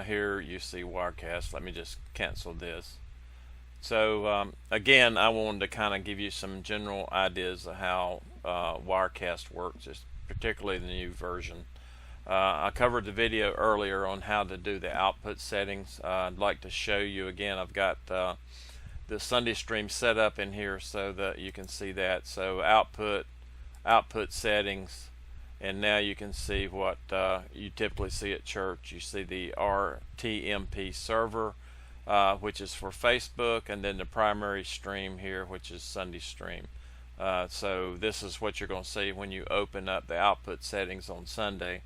here you see Wirecast. Let me just cancel this. So again, I wanted to kind of give you some general ideas of how Wirecast works, just particularly the new version. I covered the video earlier on how to do the output settings. I'd like to show you again. I've got the Sunday stream set up in here so that you can see that. So output settings, and now you can see what you typically see at church. You see the RTMP server, which is for Facebook, and then the primary stream here, which is Sunday stream. So this is what you're going to see when you open up the output settings on Sunday.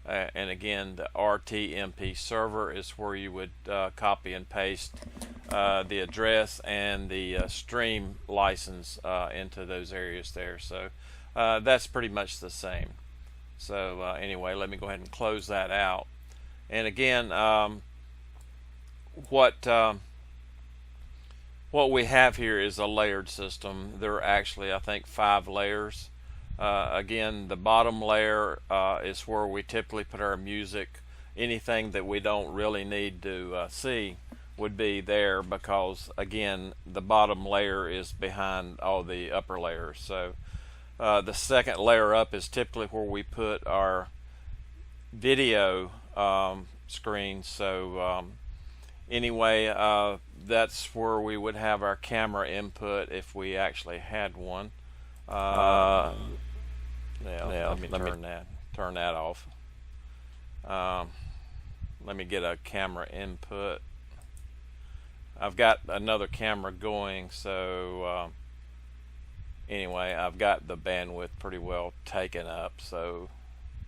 And again, the RTMP server is where you would copy and paste the address and the stream license into those areas there. So that's pretty much the same. So anyway, let me go ahead and close that out. And again, what we have here is a layered system. There are actually, I think, 5 layers. Again, the bottom layer is where we typically put our music. Anything that we don't really need to see would be there, because again, the bottom layer is behind all the upper layers. So the second layer up is typically where we put our video screen. So anyway, that's where we would have our camera input if we actually had one. Let me turn that off. Let me get a camera input. I've got another camera going, so anyway, I've got the bandwidth pretty well taken up. So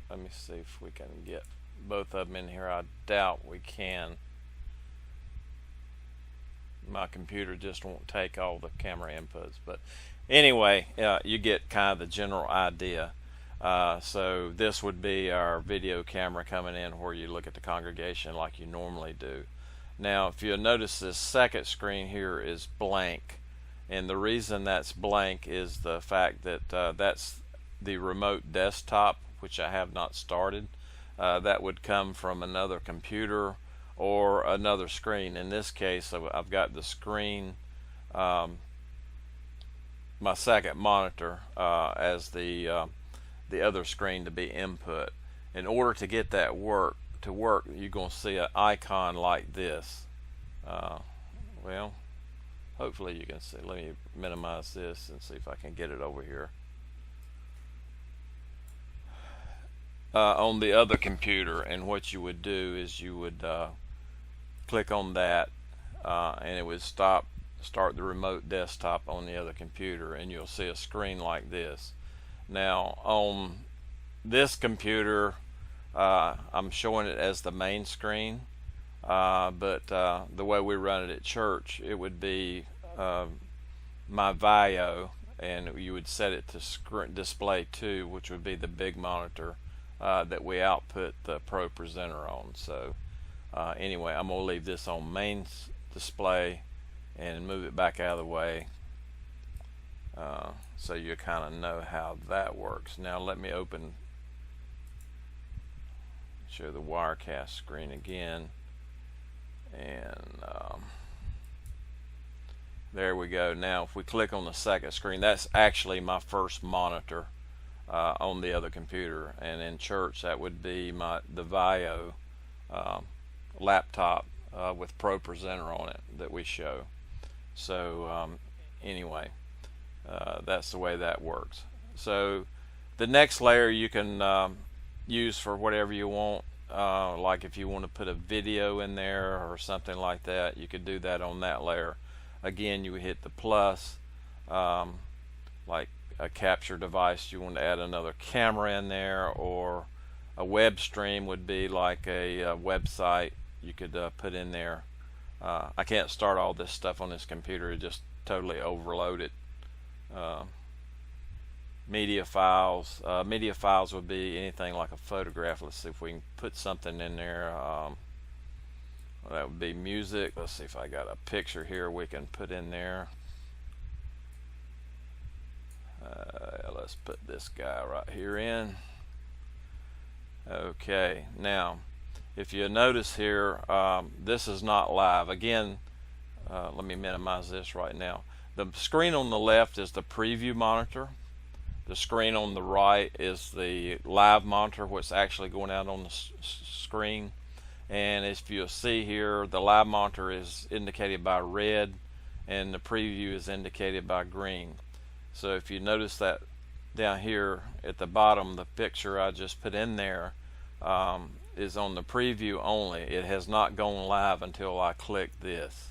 let me see if we can get both of them in here. I doubt we can. My computer just won't take all the camera inputs, but anyway, you get kind of the general idea. So this would be our video camera coming in where you look at the congregation like you normally do. Now, if you'll notice, this second screen here is blank, and the reason that's blank is the fact that that's the remote desktop, which I have not started. That would come from another computer or another screen. In this case, I've got the screen, my second monitor, as the other screen to be input. In order to get that to work, you're going to see an icon like this. Well, hopefully you can see. Let me minimize this and see if I can get it over here. On the other computer, and what you would do is you would click on that, and it would start the remote desktop on the other computer, and you'll see a screen like this. Now on this computer, I'm showing it as the main screen, but the way we run it at church, it would be my VIO, and you would set it to display 2, which would be the big monitor that we output the Pro Presenter on. So anyway, I'm going to leave this on main display and move it back out of the way, so you kind of know how that works. Now let me show the Wirecast screen again, and there we go. Now if we click on the second screen, that's actually my first monitor on the other computer, and in church that would be the VIO laptop with Pro Presenter on it that we show. So anyway, that's the way that works. So the next layer you can use for whatever you want, like if you want to put a video in there or something like that, you could do that on that layer. Again, you would hit the plus, like a capture device. You want to add another camera in there, or a web stream would be like a website you could put in there. I can't start all this stuff on this computer, it just totally overloaded. Media files would be anything like a photograph. Let's see if we can put something in there. That would be music. Let's see if I got a picture here we can put in there. Let's put this guy right here in. Okay, now if you notice here, this is not live. Again, let me minimize this right now. The screen on the left is the preview monitor. The screen on the right is the live monitor, what's actually going out on the screen. And if you'll see here, the live monitor is indicated by red and the preview is indicated by green. So if you notice that down here at the bottom, the picture I just put in there is on the preview only. It has not gone live until I click this.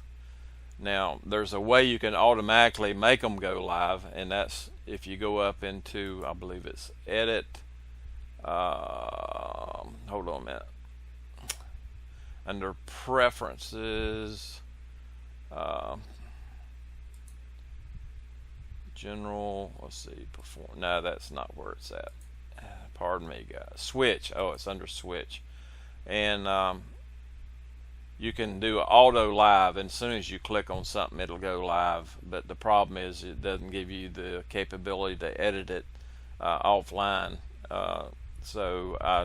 Now there's a way you can automatically make them go live, and that's if you go up into, I believe it's edit, hold on a minute, under preferences, general, let's see, perform, no, that's not where it's at, pardon me guys, switch, oh, it's under switch, and you can do auto live, and as soon as you click on something it'll go live, but the problem is it doesn't give you the capability to edit it offline. So I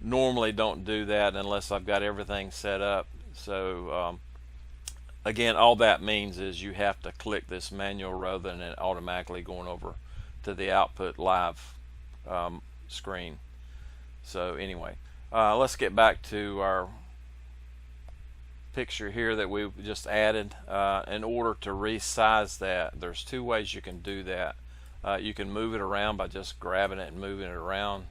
normally don't do that unless I've got everything set up. So again, all that means is you have to click this manual rather than it automatically going over to the output live screen. So anyway, let's get back to our picture here that we just added. In order to resize that, there's two ways you can do that. You can move it around by just grabbing it and moving it around,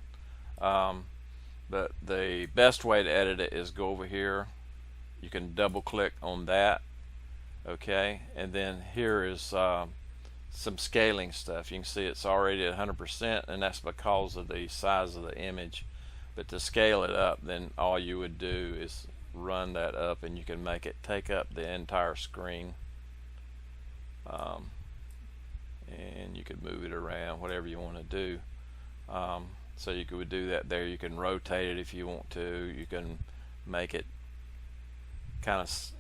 but the best way to edit it is go over here. You can double click on that, okay, and then here is some scaling stuff. You can see it's already at 100%, and that's because of the size of the image. But to scale it up, then all you would do is run that up, and you can make it take up the entire screen, and you could move it around, whatever you want to do. So you could do that there. You can rotate it if you want to. You can make it kind of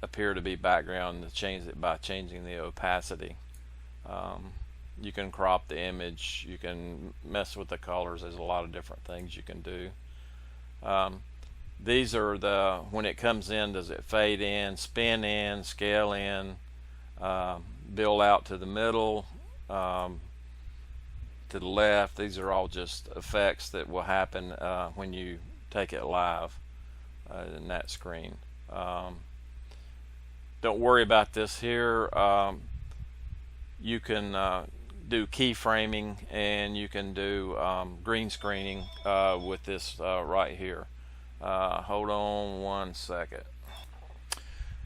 appear to be background and change it by changing the opacity. You can crop the image, you can mess with the colors. There's a lot of different things you can do. These are the, when it comes in, does it fade in, spin in, scale in, build out to the middle, to the left. These are all just effects that will happen when you take it live in that screen. Don't worry about this here. You can do keyframing, and you can do green screening with this right here. Hold on one second.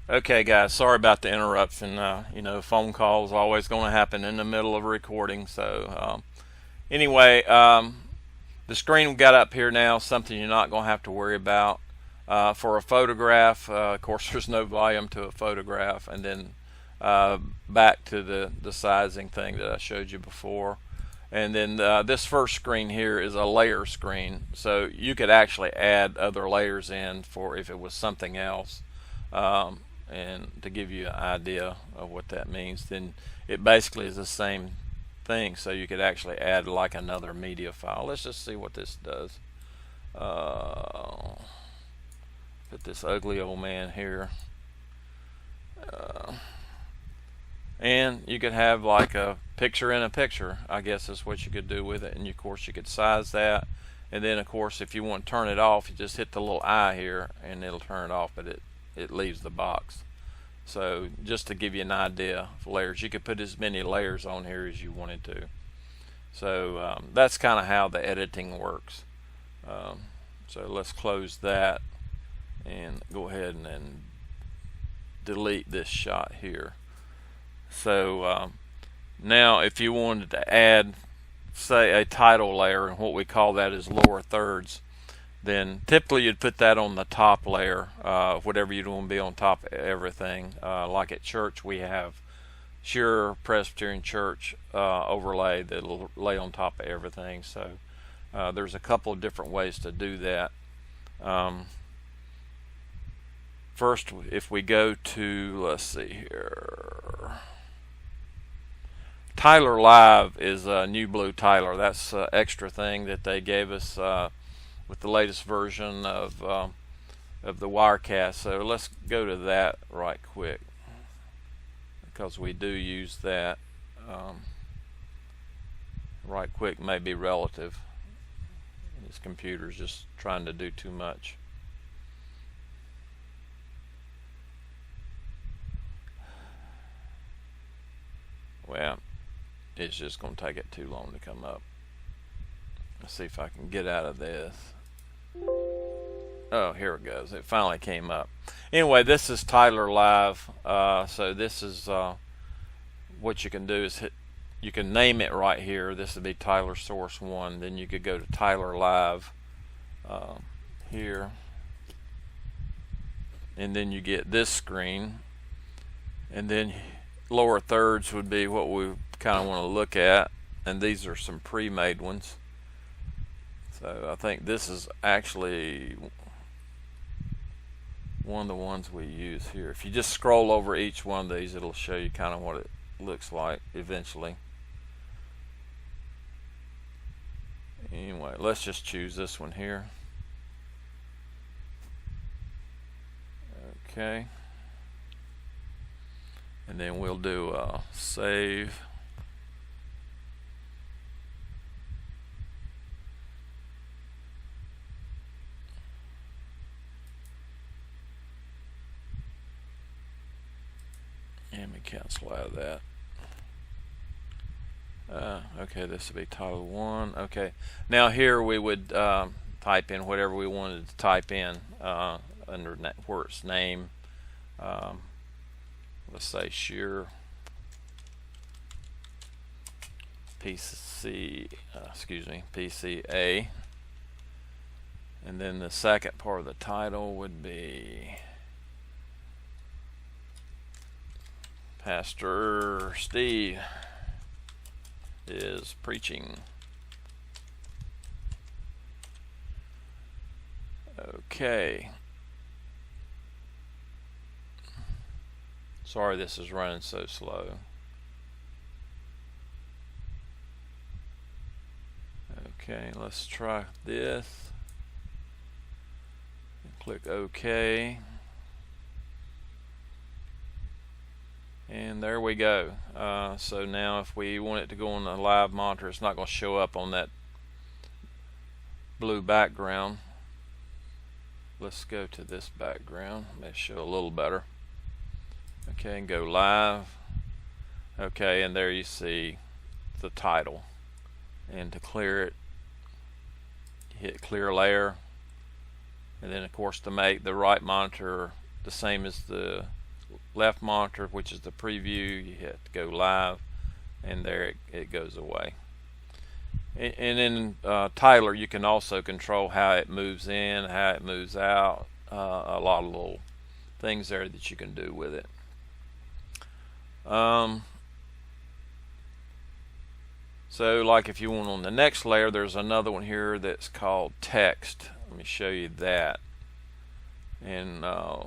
Okay guys, sorry about the interruption. You know, phone calls always going to happen in the middle of a recording. So anyway, the screen we got up here now is something you're not going to have to worry about. For a photograph, of course there's no volume to a photograph, and then back to the sizing thing that I showed you before. And then this first screen here is a layer screen, so you could actually add other layers in for if it was something else. And to give you an idea of what that means, then it basically is the same thing, so you could actually add like another media file. Let's just see what this does. Put this ugly old man here. And you could have like a picture in a picture, I guess is what you could do with it. And of course you could size that, and then of course if you want to turn it off, you just hit the little eye here and it'll turn it off, but it leaves the box. So just to give you an idea of layers, you could put as many layers on here as you wanted to. So that's kind of how the editing works. So let's close that and go ahead and delete this shot here. So now if you wanted to add, say, a title layer, and what we call that is lower thirds, then typically you'd put that on the top layer, whatever you'd want to be on top of everything. Like at church we have Sheare Presbyterian Church overlay that'll lay on top of everything. So there's a couple of different ways to do that. First, if we go to, let's see here, Tyler Live is New Blue Tyler. That's an extra thing that they gave us with the latest version of the Wirecast. So let's go to that right quick, because we do use that. Right quick may be relative. This computer's just trying to do too much. Well, it's just going to take it too long to come up. Let's see if I can get out of this. Oh, here it goes. It finally came up. Anyway, this is Tyler Live. So this is what you can do is you can name it right here. This would be Tyler Source 1. Then you could go to Tyler Live here. And then you get this screen. And then lower thirds would be what we kind of want to look at. And these are some pre-made ones. So I think this is actually one of the ones we use here. If you just scroll over each one of these, it'll show you kind of what it looks like eventually. Anyway, let's just choose this one here. Okay. And then we'll do save. And we cancel out of that. Okay, this would be title 1. Okay, now here we would type in whatever we wanted to type in under where it's name. Let's say Sheare PCA, and then the second part of the title would be Pastor Steve is preaching. Okay. Sorry this is running so slow. Okay, let's try this. Click OK. And there we go. So now if we want it to go on the live monitor, it's not going to show up on that blue background. Let's go to this background. Let's show a little better. Okay, and go live. Okay, and there you see the title. And to clear it, hit clear layer. And then of course to make the right monitor the same as the left monitor, which is the preview, you hit go live, and there it goes away. And in Tyler you can also control how it moves in, how it moves out, a lot of little things there that you can do with it. So like if you want on the next layer, there's another one here that's called text. Let me show you that. And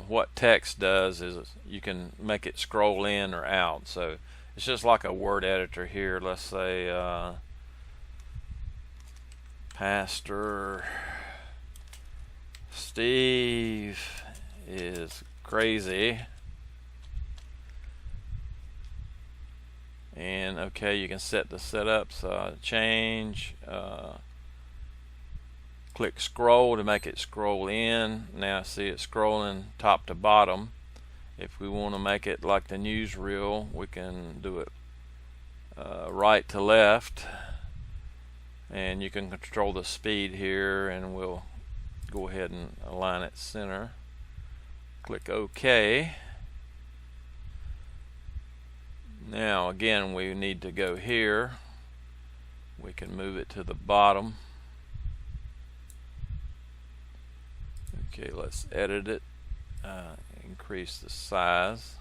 what text does is you can make it scroll in or out. So it's just like a word editor here. Let's say Pastor Steve is crazy. And okay, you can set the setups, change, click scroll to make it scroll in. Now see it scrolling top to bottom. If we want to make it like the newsreel, we can do it right to left, and you can control the speed here, and we'll go ahead and align it center. Click OK. Now again we need to go here. We can move it to the bottom. Okay, let's edit it, increase the size.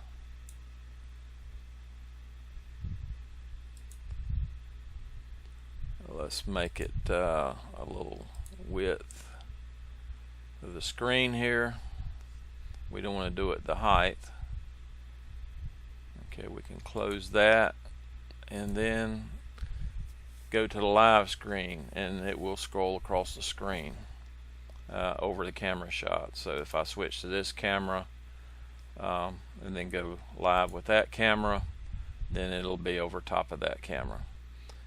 Let's make it a little width of the screen here. We don't want to do it the height. Okay, we can close that and then go to the live screen, and it will scroll across the screen. over the camera shot. So if I switch to this camera and then go live with that camera, then it'll be over top of that camera.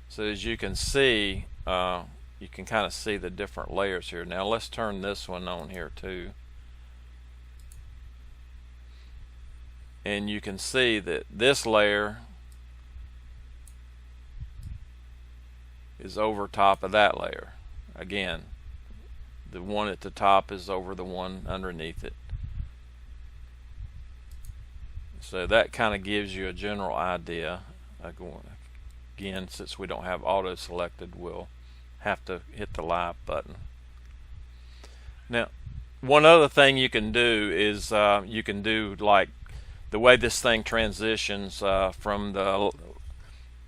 So as you can see, you can kind of see the different layers here. Now let's turn this one on here too. And you can see that this layer is over top of that layer. Again, the one at the top is over the one underneath it. So that kind of gives you a general idea. Again, since we don't have auto selected, we'll have to hit the live button. Now, one other thing you can do is you can do like the way this thing transitions from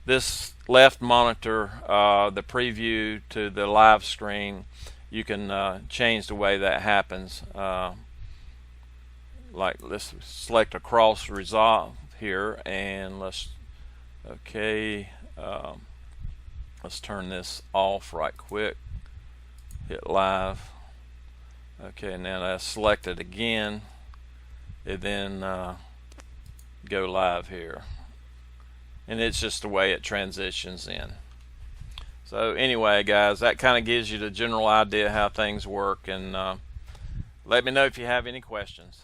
this left monitor, the preview, to the live screen. You can change the way that happens. Like let's select across resolve here, and let's turn this off right quick. Hit live. Okay, now that's selected again, and then go live here, and it's just the way it transitions in. So anyway, guys, that kind of gives you the general idea how things work, and let me know if you have any questions.